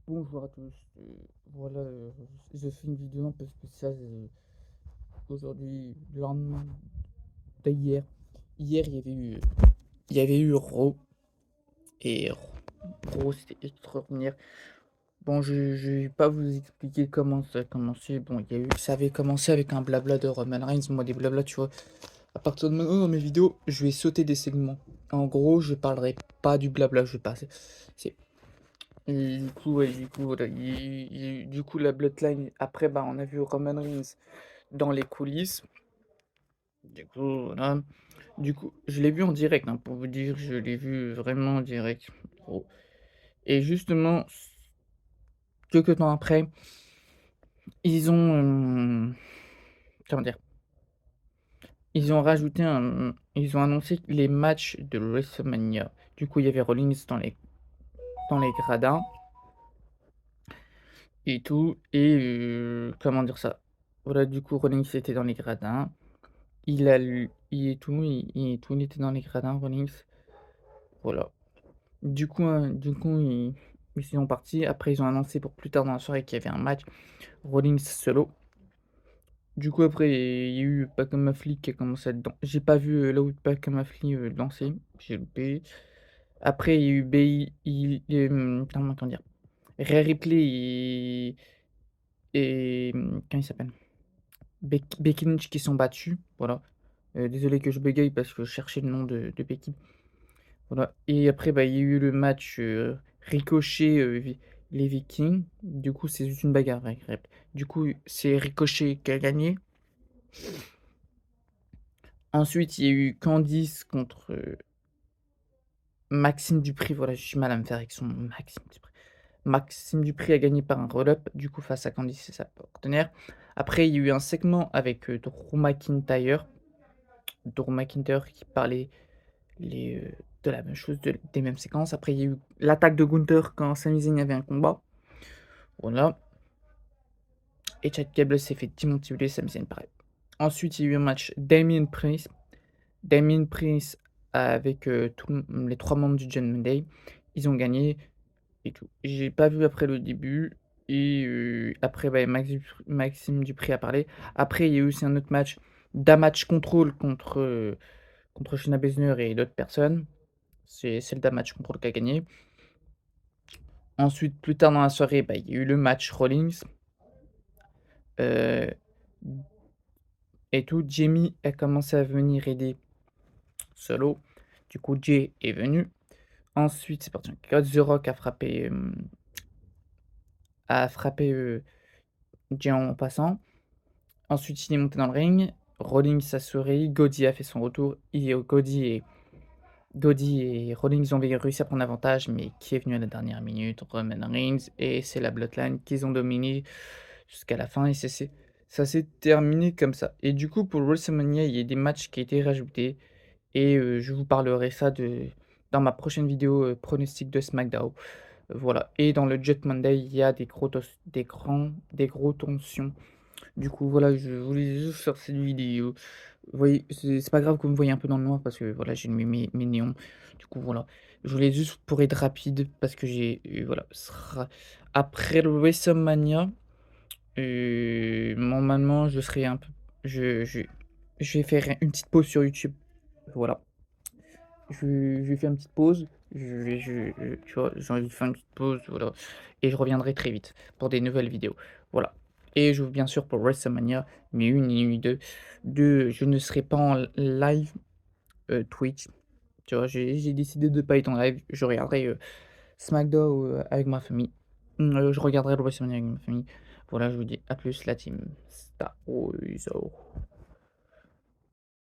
Bonjour à tous. Voilà, je fais une vidéo un peu spéciale aujourd'hui, le lendemain d'hier. Hier, il y avait eu Raw et Raw, c'était extraordinaire. Bon, je vais pas vous expliquer comment ça a commencé. Bon, ça avait commencé avec un blabla de Roman Reigns. Moi, des blabla, tu vois. À partir de maintenant, dans mes vidéos, je vais sauter des segments. En gros, je parlerai pas du blabla, je vais passer. Et du coup, ouais, du coup, voilà, du coup, la Bloodline, après, bah, on a vu Roman Reigns dans les coulisses. Du coup, voilà. Du coup, je l'ai vu en direct, hein, pour vous dire, je l'ai vu vraiment en direct. Gros. Et justement, quelques temps après, ils ont, comment dire, ils ont annoncé les matchs de WrestleMania. Du coup, il y avait Rollins dans les gradins et tout. Et comment dire ça? Voilà, du coup, Rollins était dans les gradins. Il était dans les gradins, Rollins. Voilà. Du coup, ils sont partis. Après, ils ont annoncé pour plus tard dans la soirée qu'il y avait un match Rollins solo. Du coup, après, il y a eu Pac McAfee qui a commencé à danser. J'ai pas vu là où Pac McAfee danser. J'ai loupé. Après, il y a eu comment dire? Rhea Ripley et comment il s'appelle? Becky Lynch qui sont battus. Voilà. Désolé que je bégaye parce que je cherchais le nom de Becky. Voilà. Et après, bah, il y a eu le match Ricochet, les Vikings. Du coup, c'est juste une bagarre. Du coup, c'est Ricochet qui a gagné. Ensuite, il y a eu Candice contre Maxime Dupri. Voilà, j'ai du mal à me faire avec son Maxime Dupri. Maxime Dupri a gagné par un roll-up, du coup, face à Candice et sa partenaire. Après, il y a eu un segment avec Drew McIntyre. Drew McIntyre qui parlait de la même chose, des mêmes séquences. Après, il y a eu l'attaque de Gunther quand Sami Zayn avait un combat. Voilà. Et Chad Gable s'est fait démonter, Sami Zayn pareil. Ensuite, il y a eu un match Damien Priest. Damien Priest avec les 3 membres du Judgment Day. Ils ont gagné et tout. J'ai pas vu après le début. Et après, bah, Maxime Dupri a parlé. Après, il y a eu aussi un autre match, Damage Control contre Shayna Baszler et d'autres personnes. C'est le Damage Control qui a gagné. Ensuite, plus tard dans la soirée, bah, il y a eu le match Rollins. Euh, et tout. Jamie a commencé à venir aider solo. Du coup, Jay est venu. Ensuite, c'est parti. The Rock a frappé Jay en passant. Ensuite, il est monté dans le ring. Rollins a souri. Cody a fait son retour. Cody et Rollins ont réussi à prendre l'avantage, mais qui est venu à la dernière minute? Roman Reigns. Et c'est la Bloodline qu'ils ont dominé jusqu'à la fin. Et ça s'est terminé comme ça. Et du coup, pour WrestleMania, il y a des matchs qui ont été rajoutés. Et je vous parlerai ça dans ma prochaine vidéo pronostic de SmackDown. Voilà. Et dans le Jet Monday, il y a des gros tensions. Du coup, voilà, je voulais juste faire cette vidéo. Vous voyez, c'est pas grave que vous me voyez un peu dans le noir parce que voilà, j'ai mis mes néons. Du coup, voilà. Je voulais juste pour être rapide parce que voilà, après le WrestleMania, normalement, je serai un peu. Je vais faire une petite pause sur YouTube. Voilà. Je vais faire une petite pause. Tu vois, j'ai envie de faire une petite pause, voilà. Et je reviendrai très vite pour des nouvelles vidéos. Voilà. Et je bien sûr pour WrestleMania, mais une et une deux, je ne serai pas en live Twitch. Tu vois, j'ai décidé de ne pas être en live. Je regarderai SmackDown avec ma famille. Je regarderai le WrestleMania avec ma famille. Voilà, je vous dis à plus la team Star Wars.